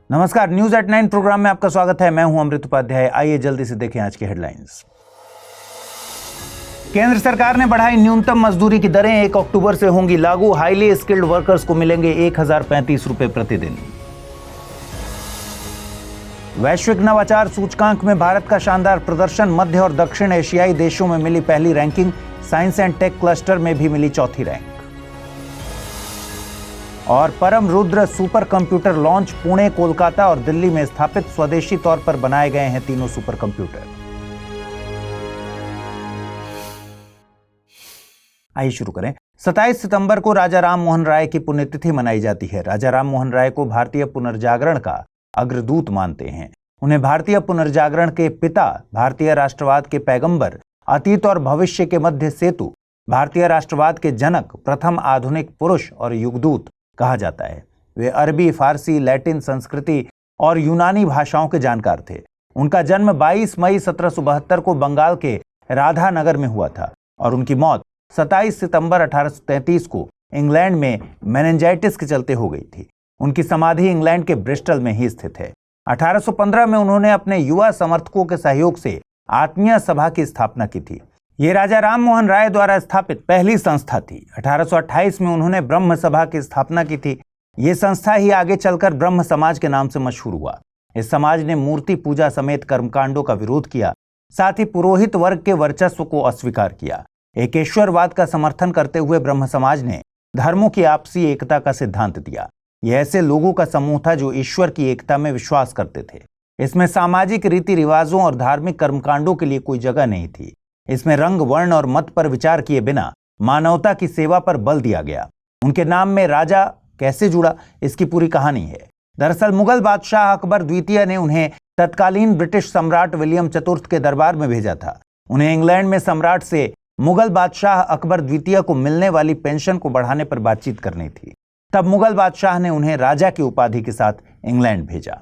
नमस्कार, news at 9 programme में आपका स्वागत है। मैं हूं अमृत उपाध्याय। आइए जल्दी से देखें आज की हेडलाइंस। केंद्र सरकार ने बढ़ाई न्यूनतम मजदूरी की दरें, 1 अक्टूबर से होंगी लागू। हाईली स्किल्ड वर्कर्स को मिलेंगे 1035 रुपए प्रतिदिन। वैश्विक नवाचार सूचकांक में भारत का शानदार प्रदर्शन, मध्य और दक्षिण एशियाई देशों में मिली पहली ranking. Science and tech cluster में भी मिली चौथी रैंक। और Param Rudra super computer launch, Pune, Kolkata और दिल्ली में स्थापित स्वदेशी तौर पर बनाए गए हैं तीनों सुपर कंप्यूटर। आइए शुरू करें। 27 सितंबर को राजा राम मोहन राय की पुण्यतिथि मनाई जाती है। राजा राम मोहन राय को भारतीय पुनर्जागरण का अग्रदूत मानते हैं। उन्हें भारतीय पुनर्जागरण के पिता, भारतीय राष्ट्रवाद के पैगंबर, अतीत और भविष्य के मध्य सेतु, भारतीय राष्ट्रवाद के जनक, प्रथम आधुनिक पुरुष और युगदूत कहा जाता है। वे अरबी, फारसी, लैटिन संस्कृति और यूनानी भाषाओं के जानकार थे। उनका जन्म 22 मई 1772 को बंगाल के राधानगर में हुआ था और उनकी मौत 27 सितंबर 1833 को इंग्लैंड में मेनिंजाइटिस के चलते हो गई थी। उनकी समाधि इंग्लैंड के ब्रिस्टल में ही स्थित है। 1815 में उन्होंने अपने युवा समर्थकों के सहयोग से आत्मीय सभा की स्थापना की थी। ये राजा राम मोहन राय द्वारा स्थापित पहली संस्था थी। 1828 में उन्होंने ब्रह्म सभा की स्थापना की थी। ये संस्था ही आगे चलकर ब्रह्म समाज के नाम से मशहूर हुआ। इस समाज ने मूर्ति पूजा समेत कर्मकांडों का विरोध किया, साथ ही पुरोहित वर्ग के वर्चस्व को अस्वीकार किया। एकेश्वरवाद का समर्थन करते हुए ब्रह्म समाज ने धर्मों की आपसी एकता का सिद्धांत दिया। यह ऐसे लोगों का समूह था जो ईश्वर की एकता में विश्वास करते थे। इसमें सामाजिक रीति रिवाजों और धार्मिक कर्मकांडों के लिए कोई जगह नहीं थी। इसमें रंग, वर्ण और मत पर विचार किए बिना मानवता की सेवा पर बल दिया गया। उनके नाम में राजा कैसे जुड़ा, इसकी पूरी कहानी है। दरअसल मुगल बादशाह अकबर द्वितीय ने उन्हें तत्कालीन ब्रिटिश सम्राट विलियम चतुर्थ के दरबार में भेजा था। उन्हें इंग्लैंड में सम्राट से मुगल बादशाह अकबर द्वितीय को मिलने वाली पेंशन को बढ़ाने पर बातचीत करनी थी। तब मुगल बादशाह ने उन्हें राजा की उपाधि के साथ इंग्लैंड भेजा।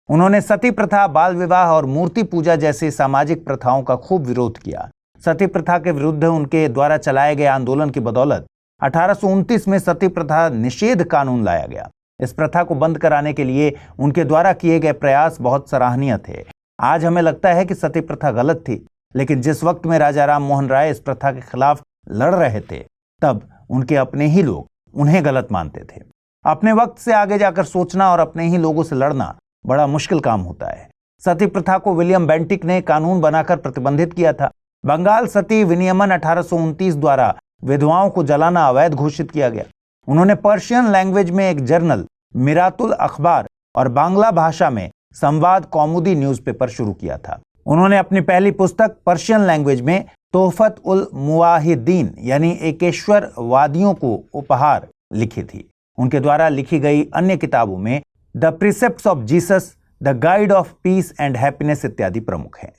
उन्होंने सती प्रथा, बाल विवाह और मूर्ति पूजा जैसी सामाजिक प्रथाओं का खूब विरोध किया। सती प्रथा के विरुद्ध उनके द्वारा चलाए गए आंदोलन की बदौलत 1829 में सती प्रथा निषेध कानून लाया गया। इस प्रथा को बंद कराने के लिए उनके द्वारा किए गए प्रयास बहुत सराहनीय थे। आज हमें लगता है कि सती प्रथा गलत थी, लेकिन जिस वक्त में राजा राम मोहन राय इस प्रथा के खिलाफ लड़ रहे थे, तब उनके अपने ही लोग उन्हें गलत मानते थे। अपने वक्त से आगे जाकर सोचना और अपने ही लोगों से लड़ना बड़ा मुश्किल काम होता है। सती प्रथा को विलियम बेंटिक ने कानून बनाकर प्रतिबंधित किया था। बंगाल सती विनियमन 1829 द्वारा विधवाओं को जलाना अवैध घोषित किया गया। उन्होंने पर्शियन लैंग्वेज में एक जर्नल मिरातुल अखबार और बांग्ला भाषा में संवाद कौमुदी न्यूज़पेपर शुरू किया था। उन्होंने अपनी पहली पुस्तक पर्शियन लैंग्वेज में तोहफत उल मुवाहिदीन यानी एकेश्वरवादियों को उपहार लिखी थी। उनके द्वारा लिखी गई अन्य किताबों में the precepts of Jesus, the guide of peace and happiness इत्यादि प्रमुख हैं।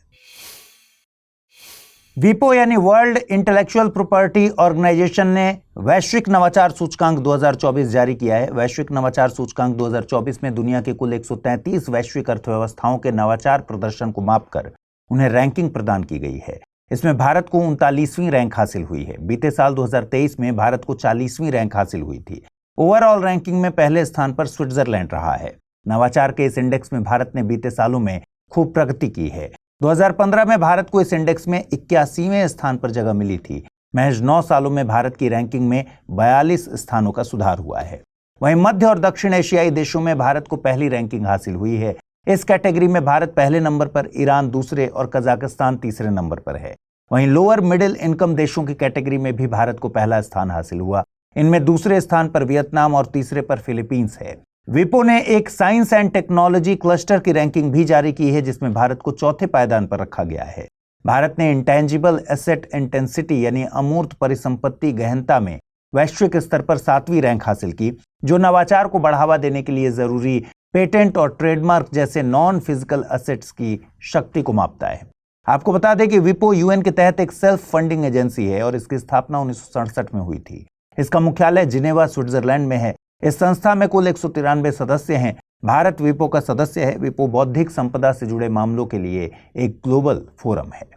वीपो यानी वर्ल्ड इंटेलेक्चुअल प्रॉपर्टी ऑर्गेनाइजेशन ने वैश्विक नवाचार सूचकांक 2024 जारी किया है। वैश्विक नवाचार सूचकांक 2024 में दुनिया के कुल 133 वैश्विक अर्थव्यवस्थाओं के नवाचार प्रदर्शन को मापकर उन्हें रैंकिंग प्रदान की गई है। इसमें भारत को 39वीं रैंक हासिल हुई है। बीते साल 2023 में भारत को 40वीं रैंक हासिल हुई थी। ओवरऑल रैंकिंग में पहले स्थान पर स्विट्जरलैंड रहा है। नवाचार के इस इंडेक्स में भारत ने बीते सालों में खूब प्रगति की है। 2015 में भारत को इस इंडेक्स में 81वें स्थान पर जगह मिली थी। महज 9 सालों में भारत की रैंकिंग में 42 स्थानों का सुधार हुआ है। वहीं मध्य और दक्षिण एशियाई देशों में भारत को पहली रैंकिंग हासिल हुई है। इस कैटेगरी में भारत पहले नंबर पर, ईरान दूसरे और कजाकिस्तान तीसरे नंबर पर है। वहीं लोअर मिडिल इनकम देशों की कैटेगरी में भी भारत को पहला स्थान हासिल हुआ। इनमें दूसरे स्थान पर वियतनाम और तीसरे पर फिलीपींस है। विपो ने एक साइंस एंड टेक्नोलॉजी क्लस्टर की रैंकिंग भी जारी की है, जिसमें भारत को चौथे पायदान पर रखा गया है। भारत ने इंटेंजिबल एसेट इंटेंसिटी यानी अमूर्त परिसंपत्ति गहनता में वैश्विक स्तर पर 7वीं रैंक हासिल की, जो नवाचार को बढ़ावा देने के लिए जरूरी पेटेंट और ट्रेडमार्क जैसे नॉन फिजिकल एसेट्स की शक्ति को मापता है। आपको बता दें कि विपो यूएन के तहत एक सेल्फ फंडिंग एजेंसी है और इसकी स्थापना 1967 में हुई थी। इसका मुख्यालय जिनेवा, स्विट्जरलैंड में है। इस संस्था में कुल 193 सदस्य हैं भारत विपो का सदस्य है। विपो बौद्धिक संपदा से जुड़े मामलों के लिए एक ग्लोबल फोरम है।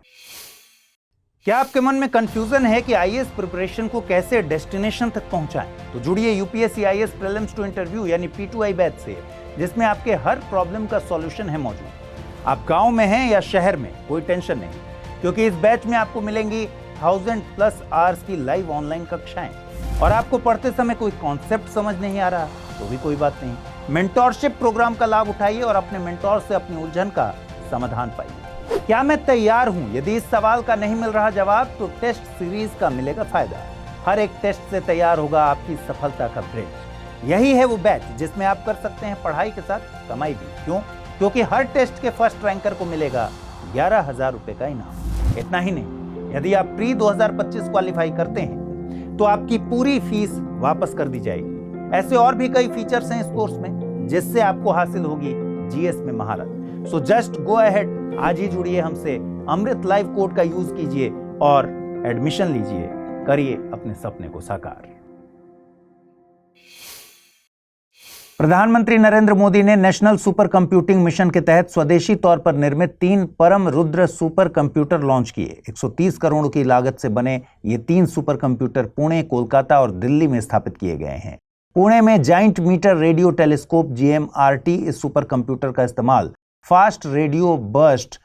क्या आपके मन में कंफ्यूजन है कि आईएएस प्रिपरेशन को कैसे डेस्टिनेशन तक पहुंचाएं? तो जुड़िए UPSC IAS prelims to interview यानी P2I बैच से, जिसमें आपके हर प्रॉब्लम का सॉल्यूशन है मौजूद। आप गांव में हैं या शहर में, कोई टेंशन नहीं, क्योंकि इस बैच में आपको मिलेंगी 1000+ आवर्स की लाइव ऑनलाइन कक्षाएं। और आपको पढ़ते समय कोई कॉन्सेप्ट समझ नहीं आ रहा तो भी कोई बात नहीं, मेंटोरशिप प्रोग्राम का लाभ उठाइए और अपने मेंटोर से अपनी उलझन का समाधान पाइए। क्या मैं तैयार हूं? यदि इस सवाल का नहीं मिल रहा जवाब तो टेस्ट सीरीज का मिलेगा फायदा। हर एक टेस्ट से तैयार होगा आपकी सफलता का ब्रिज। यही है वो बैच जिसमें आप कर सकते हैं पढ़ाई के साथ कमाई भी। क्यों? क्योंकि हर टेस्ट के फर्स्ट रैंकर को मिलेगा 11,000 रुपए का इनाम। इतना ही नहीं, यदि आप प्री 2025 क्वालिफाई करते हैं तो आपकी पूरी फीस वापस कर दी जाएगी। ऐसे और भी कई फीचर्स हैं इस कोर्स में जिससे आपको हासिल होगी जीएस में महारत। सो जस्ट गो अहेड, आज ही जुड़िए हमसे, अमृत लाइव कोड का यूज कीजिए और एडमिशन लीजिए, करिए अपने सपने को साकार। प्रधानमंत्री नरेंद्र मोदी ने नेशनल सुपर कंप्यूटिंग मिशन के तहत स्वदेशी तौर पर निर्मित 3 परम रुद्र सुपर कंप्यूटर लॉन्च किए। 130 करोड़ की लागत से बने ये 3 सुपर कंप्यूटर पुणे, कोलकाता और दिल्ली में स्थापित किए गए हैं। पुणे में giant metre radio telescope GMRT इस सुपर कंप्यूटर का इस्तेमाल फास्ट रेडियो बर्स्ट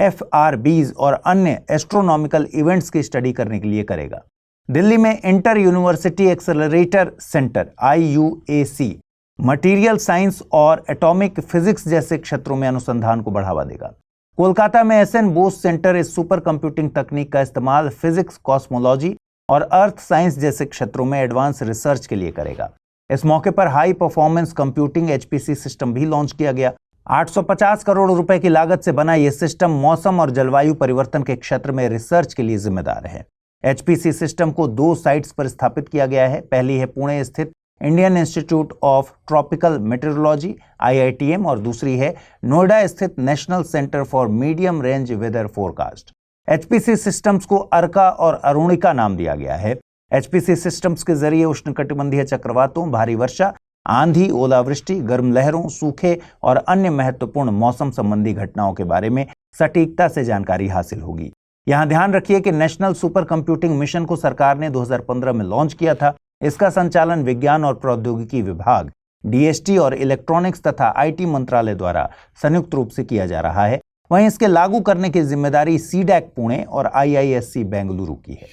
FRBs और अन्य एस्ट्रोनॉमिकल इवेंट्स की स्टडी करने के लिए करेगा। दिल्ली में inter university accelerator centre IUAC material science और एटॉमिक फिजिक्स जैसे क्षेत्रों में अनुसंधान को बढ़ावा देगा। कोलकाता में SN बोस सेंटर इस सुपर कंप्यूटिंग तकनीक का इस्तेमाल फिजिक्स, कॉस्मोलॉजी और अर्थ साइंस जैसे क्षेत्रों में एडवांस रिसर्च के लिए करेगा। इस मौके पर high performance computing HPC system भी लॉन्च किया गया। 850 करोड़ रुपए की लागत से बना यह सिस्टम मौसम और जलवायु परिवर्तन के क्षेत्र में रिसर्च के लिए जिम्मेदार है। HPC सिस्टम को 2 साइट्स पर स्थापित किया गया है। पहली है पुणे स्थित Indian Institute of Tropical Meteorology IITM और दूसरी है नोएडा स्थित National Centre for Medium Range Weather Forecast. HPC systems को अर्का और अरुणिका नाम दिया गया है। HPC सिस्टम्स के जरिए उष्णकटिबंधीय चक्रवातों, भारी वर्षा, आंधी, ओलावृष्टि, गर्म लहरों, सूखे और अन्य महत्वपूर्ण मौसम संबंधी घटनाओं के बारे में सटीकता से जानकारी हासिल होगी। यहां ध्यान रखिए कि नेशनल सुपर कंप्यूटिंग मिशन को सरकार ने 2015 में लॉन्च किया था। इसका संचालन विज्ञान और प्रौद्योगिकी विभाग DST और इलेक्ट्रॉनिक्स तथा IT मंत्रालय द्वारा संयुक्त रूप से किया जा रहा है। वहीं इसके लागू करने की जिम्मेदारी CDAC पुणे और IISc बेंगलुरु की है।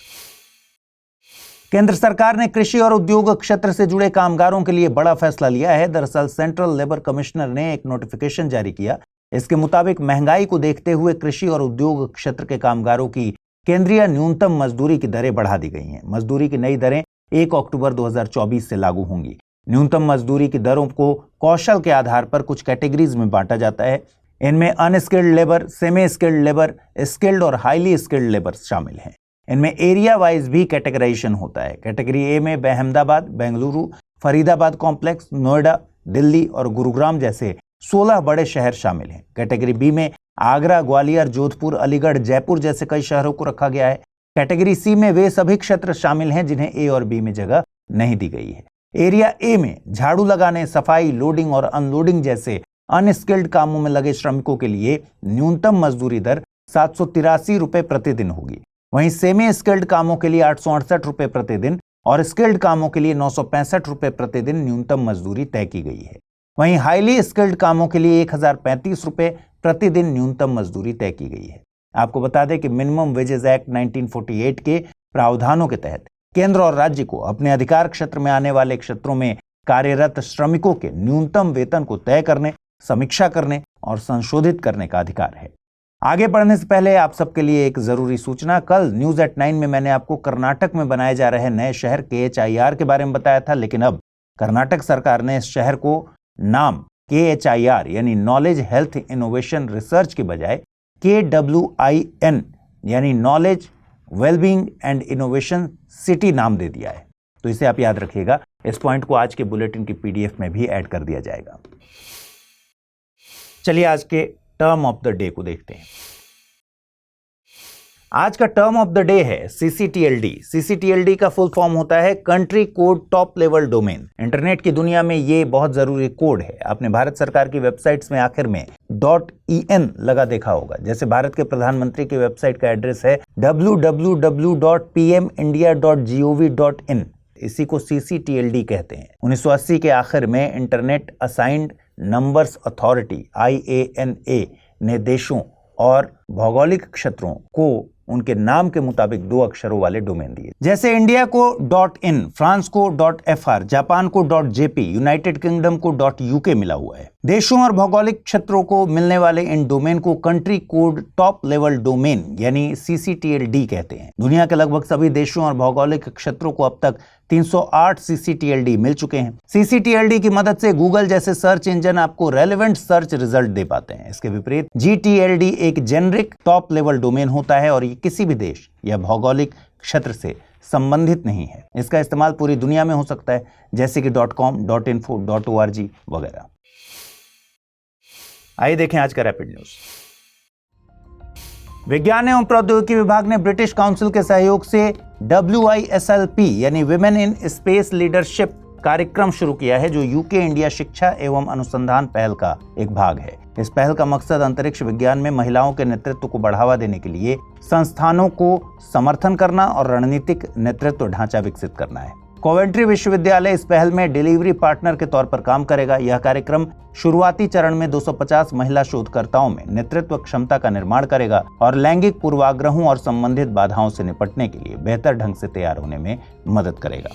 केंद्र सरकार ने कृषि और उद्योग क्षेत्र से जुड़े कामगारों के लिए बड़ा फैसला लिया है। दरअसल सेंट्रल लेबर कमिश्नर ने एक नोटिफिकेशन जारी किया। इसके मुताबिक महंगाई को देखते हुए कृषि और उद्योग क्षेत्र के कामगारों की केंद्रीय न्यूनतम मजदूरी की दरें बढ़ा दी गई हैं। मजदूरी की नई दरें 1 अक्टूबर 2024 से लागू होंगी। न्यूनतम मजदूरी की दरों को कौशल के आधार पर कुछ कैटेगरीज में बांटा जाता है। इनमें unskilled labour, semi skilled labour, skilled और हाईली स्किल्ड लेबर शामिल हैं। इनमें एरिया वाइज भी कैटेगराइजेशन होता है। कैटेगरी ए में अहमदाबाद, बेंगलुरु, फरीदाबाद कॉम्प्लेक्स, नोएडा, दिल्ली और गुरुग्राम जैसे 16 बड़े शहर शामिल हैं। कैटेगरी बी में आगरा, ग्वालियर, जोधपुर, अलीगढ़, जयपुर जैसे कई शहरों को रखा गया है। कैटेगरी सी में वे सभी क्षेत्र शामिल हैं जिन्हें ए और बी में जगह नहीं दी गई है। एरिया ए में झाड़ू लगाने, सफाई, लोडिंग और अनलोडिंग जैसे अनस्किल्ड कामों में लगे श्रमिकों के लिए न्यूनतम मजदूरी दर 783 रुपए प्रतिदिन होगी। वहीं सेमी स्किल्ड कामों के लिए 868 रुपए प्रतिदिन और स्किल्ड कामों के लिए 965 रुपए प्रतिदिन न्यूनतम मजदूरी तय की गई है। वहीं हाईली स्किल्ड कामों के लिए 1035 रुपए प्रतिदिन न्यूनतम मजदूरी तय की गई है। आपको बता दें कि मिनिमम वेजेस एक्ट 1948 के प्रावधानों के तहत केंद्र और राज्य को अपने अधिकार क्षेत्र में आने वाले क्षेत्रों में कार्यरत श्रमिकों के न्यूनतम वेतन को तय करने, समीक्षा करने और संशोधित करने का अधिकार है। आगे बढ़ने से पहले आप सबके लिए एक जरूरी सूचना। कल न्यूज एट 9 में मैंने आपको कर्नाटक में बनाए जा रहे नए शहर KHIR के बारे में बताया था, लेकिन अब कर्नाटक सरकार ने इस शहर को नाम KHIR यानी नॉलेज हेल्थ इनोवेशन रिसर्च के बजाय KWIN यानी knowledge wellbeing and innovation city नाम दे दिया है। तो इसे आप याद रखिएगा। इस पॉइंट को आज के बुलेटिन की PDF में भी ऐड कर दिया जाएगा। चलिए आज के टर्म ऑफ द डे को देखते हैं। आज का टर्म ऑफ द डे है CCTLD। CCTLD का फुल फॉर्म होता है country code top level domain. Internet की दुनिया में ये बहुत जरूरी कोड है। आपने भारत सरकार की वेबसाइट्स में आखिर में .en लगा देखा होगा। जैसे भारत के प्रधानमंत्री की वेबसाइट का एड्रेस है www.pmindia.gov.in। इसी को CCTLD कहते हैं। 1980 के आखिर में internet assigned numbers authority IANA ने देशों और भौगोलिक क्षेत्रों को उनके नाम के मुताबिक 2 अक्षरों वाले डोमेन दिए। जैसे इंडिया को .in, फ्रांस को .fr, जापान को .jp, यूनाइटेड किंगडम को .uk मिला हुआ है। देशों और भौगोलिक क्षेत्रों को मिलने वाले इन डोमेन को country code top level domain यानी CCTLD कहते हैं। दुनिया के लगभग सभी देशों और भौगोलिक क्षेत्रों को अब तक 308 CCTLD मिल चुके हैं। CCTLD की मदद से गूगल जैसे सर्च इंजन आपको रेलेवेंट सर्च रिजल्ट दे पाते हैं। इसके विपरीत GTLD एक जेनरिक टॉप लेवल डोमेन होता है और ये किसी भी देश या भौगोलिक क्षेत्र से संबंधित नहीं है। इसका इस्तेमाल पूरी दुनिया में हो सकता है, जैसे कि .com, .info, .org वगैरह। आइए देखें आज का रैपिड न्यूज। विज्ञान एवं प्रौद्योगिकी विभाग ने ब्रिटिश काउंसिल के सहयोग से WISLP यानी विमेन इन स्पेस लीडरशिप कार्यक्रम शुरू किया है, जो UK इंडिया शिक्षा एवं अनुसंधान पहल का एक भाग है। इस पहल का मकसद अंतरिक्ष विज्ञान में महिलाओं के नेतृत्व को बढ़ावा देने के लिए संस्थानों को समर्थन करना और रणनीतिक नेतृत्व ढांचा विकसित करना है। कोवेंट्री विश्वविद्यालय इस पहल में डिलीवरी पार्टनर के तौर पर काम करेगा। यह कार्यक्रम शुरुआती चरण में 250 महिला शोधकर्ताओं में नेतृत्व क्षमता का निर्माण करेगा और लैंगिक पूर्वाग्रहों और संबंधित बाधाओं से निपटने के लिए बेहतर ढंग से तैयार होने में मदद करेगा।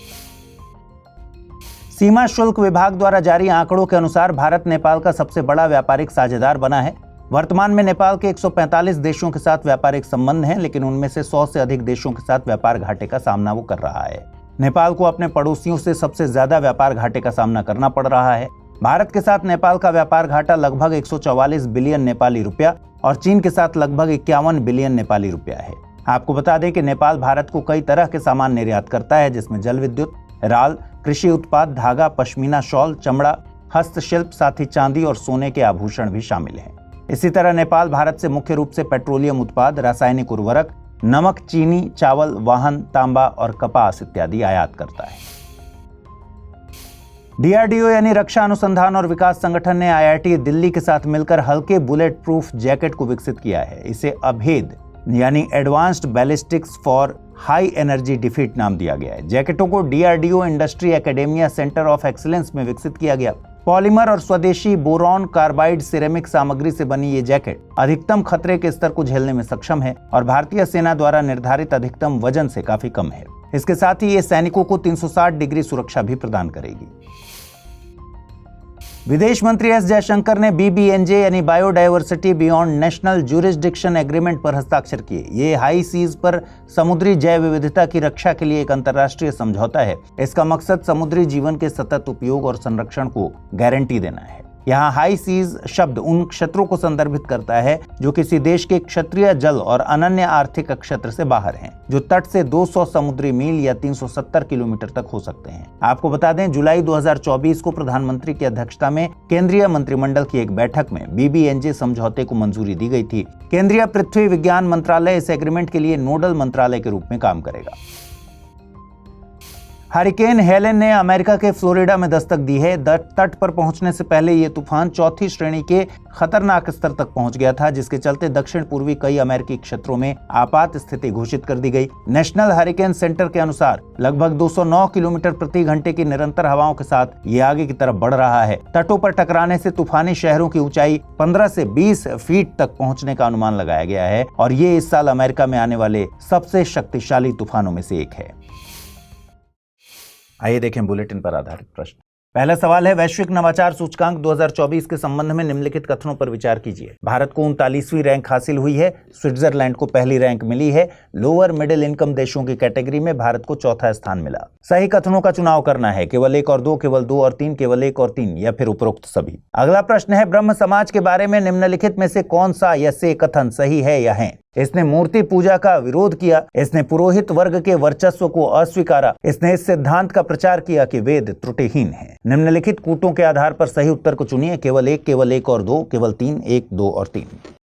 सीमा शुल्क विभाग द्वारा जारी आंकड़ों के अनुसार भारत नेपाल का सबसे बड़ा व्यापारिक साझेदार बना है। वर्तमान में नेपाल के 145 देशों के साथ व्यापारिक संबंध हैं, लेकिन उनमें से 100 से अधिक देशों के साथ व्यापार घाटे का सामना वो कर रहा है। नेपाल को अपने पड़ोसियों से सबसे ज्यादा व्यापार घाटे का सामना करना पड़ रहा है। भारत के साथ नेपाल का व्यापार घाटा लगभग 144 बिलियन नेपाली रुपया और चीन के साथ लगभग 51 बिलियन नेपाली रुपया है। आपको बता दें कि नेपाल भारत को कई तरह के सामान निर्यात करता है, जिसमें जल विद्युत, राल, कृषि उत्पाद, धागा, पश्मीना शॉल, चमड़ा, हस्तशिल्प, साथ ही चांदी और सोने के आभूषण भी शामिल हैं। इसी तरह नेपाल भारत से मुख्य रूप से पेट्रोलियम उत्पाद, रासायनिक उर्वरक, नमक, चीनी, चावल, वाहन, तांबा और कपास इत्यादि आयात करता है। DRDO यानी रक्षा अनुसंधान और विकास संगठन ने IIT दिल्ली के साथ मिलकर हल्के बुलेट प्रूफ जैकेट को विकसित किया है। इसे अभेद यानी advanced ballistics for high energy defeat नाम दिया गया है। जैकेटों को DRDO industry academia centre of excellence में विकसित किया गया। पॉलीमर और स्वदेशी बोरॉन कार्बाइड सिरेमिक सामग्री से बनी ये जैकेट अधिकतम खतरे के स्तर को झेलने में सक्षम है और भारतीय सेना द्वारा निर्धारित अधिकतम वजन से काफी कम है। इसके साथ ही ये सैनिकों को 360 डिग्री सुरक्षा भी प्रदान करेगी। विदेश मंत्री S जयशंकर ने BBNJ यानी biodiversity beyond national jurisdiction agreement पर हस्ताक्षर किए। ये हाई सीज पर समुद्री जैव विविधता की रक्षा के लिए एक अंतर्राष्ट्रीय समझौता है। इसका मकसद समुद्री जीवन के सतत उपयोग और संरक्षण को गारंटी देना है। यहाँ हाई सीज शब्द उन क्षेत्रों को संदर्भित करता है जो किसी देश के क्षेत्रीय जल और अनन्य आर्थिक क्षेत्र से बाहर हैं, जो तट से 200 समुद्री मील या 370 किलोमीटर तक हो सकते हैं। आपको बता दें, जुलाई 2024 को प्रधानमंत्री की अध्यक्षता में केंद्रीय मंत्रिमंडल की एक बैठक में BBNJ समझौते को मंजूरी दी गई थी। केंद्रीय पृथ्वी विज्ञान मंत्रालय इस एग्रीमेंट के लिए नोडल मंत्रालय के रूप में काम करेगा। हरिकेन हेलेन ने अमेरिका के फ्लोरिडा में दस्तक दी है। तट पर पहुंचने से पहले ये तूफान 4थी श्रेणी के खतरनाक स्तर तक पहुंच गया था, जिसके चलते दक्षिण पूर्वी कई अमेरिकी क्षेत्रों में आपात स्थिति घोषित कर दी गई। नेशनल हरिकेन सेंटर के अनुसार लगभग 209 किलोमीटर प्रति घंटे की निरंतर हवाओं के साथ ये आगे की तरफ बढ़ रहा है। तटों पर टकराने से तूफानी शहरों की ऊंचाई 15 से 20 फीट तक पहुंचने का अनुमान लगाया गया है और ये इस साल अमेरिका में आने वाले सबसे शक्तिशाली तूफानों में से एक है। आइए देखें बुलेटिन पर आधारित प्रश्न। पहला सवाल है, वैश्विक नवाचार सूचकांक 2024 के संबंध में निम्नलिखित कथनों पर विचार कीजिए। भारत को 39वीं रैंक हासिल हुई है, स्विट्जरलैंड को पहली रैंक मिली है, लोअर मिडिल इनकम देशों की कैटेगरी में भारत को चौथा स्थान मिला। सही कथनों का चुनाव करना है, केवल 1 और 2, केवल 2 और 3, केवल 1 और 3 या फिर उपरोक्त सभी। अगला प्रश्न है, ब्रह्म समाज के बारे में निम्नलिखित में से कौन सा या से कथन सही है या है? इसने मूर्ति पूजा का विरोध किया, इसने पुरोहित वर्ग के वर्चस्व को अस्वीकारा, इसने इस सिद्धांत का प्रचार किया कि वेद त्रुटिहीन है। निम्नलिखित कूटों के आधार पर सही उत्तर को चुनिए, केवल 1, केवल 1 और 2, केवल 3, 1, 2 और 3।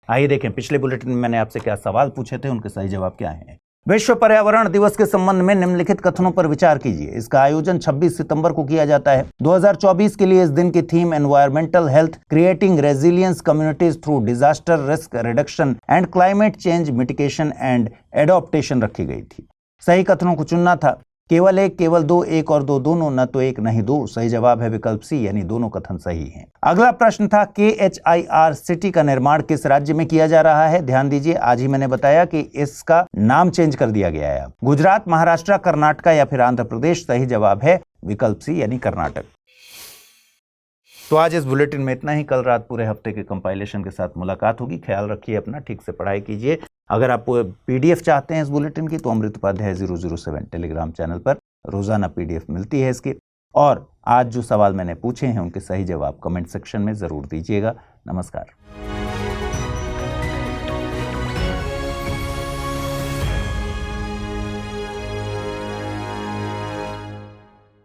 आइए देखें पिछले बुलेटिन में मैंने आपसे क्या सवाल पूछे थे, उनके सही जवाब क्या हैं। विश्व पर्यावरण दिवस के संबंध में निम्नलिखित कथनों पर विचार कीजिए। इसका आयोजन 26 सितंबर को किया जाता है। 2024 के लिए इस दिन की theme environmental health, creating resilience communities through disaster risk reduction and climate change mitigation and adaptation रखी गई थी। सही कथनों को चुनना था। केवल एक, केवल दो, एक और दो दोनों, न तो एक नहीं दो। सही जवाब है विकल्प सी, यानी दोनों कथन सही हैं। अगला प्रश्न था KHIR सिटी का निर्माण किस राज्य में किया जा रहा है। ध्यान दीजिए, आज ही मैंने बताया कि इसका नाम चेंज कर दिया गया है। गुजरात, महाराष्ट्र, कर्नाटक या फिर आंध्र प्रदेश। सही जवाब है विकल्प सी, यानी कर्नाटक। तो आज इस बुलेटिन में इतना ही। कल रात पूरे हफ्ते के कंपाइलेशन के साथ मुलाकात होगी। ख्याल रखिए अपना, ठीक से पढ़ाई कीजिए। अगर आप PDF चाहते हैं इस बुलेटिन की तो अमृत उपाध्याय 007 टेलीग्राम चैनल पर रोजाना PDF मिलती है इसकी। और आज जो सवाल मैंने पूछे हैं उनके सही जवाब कमेंट सेक्शन में जरूर दीजिएगा। नमस्कार।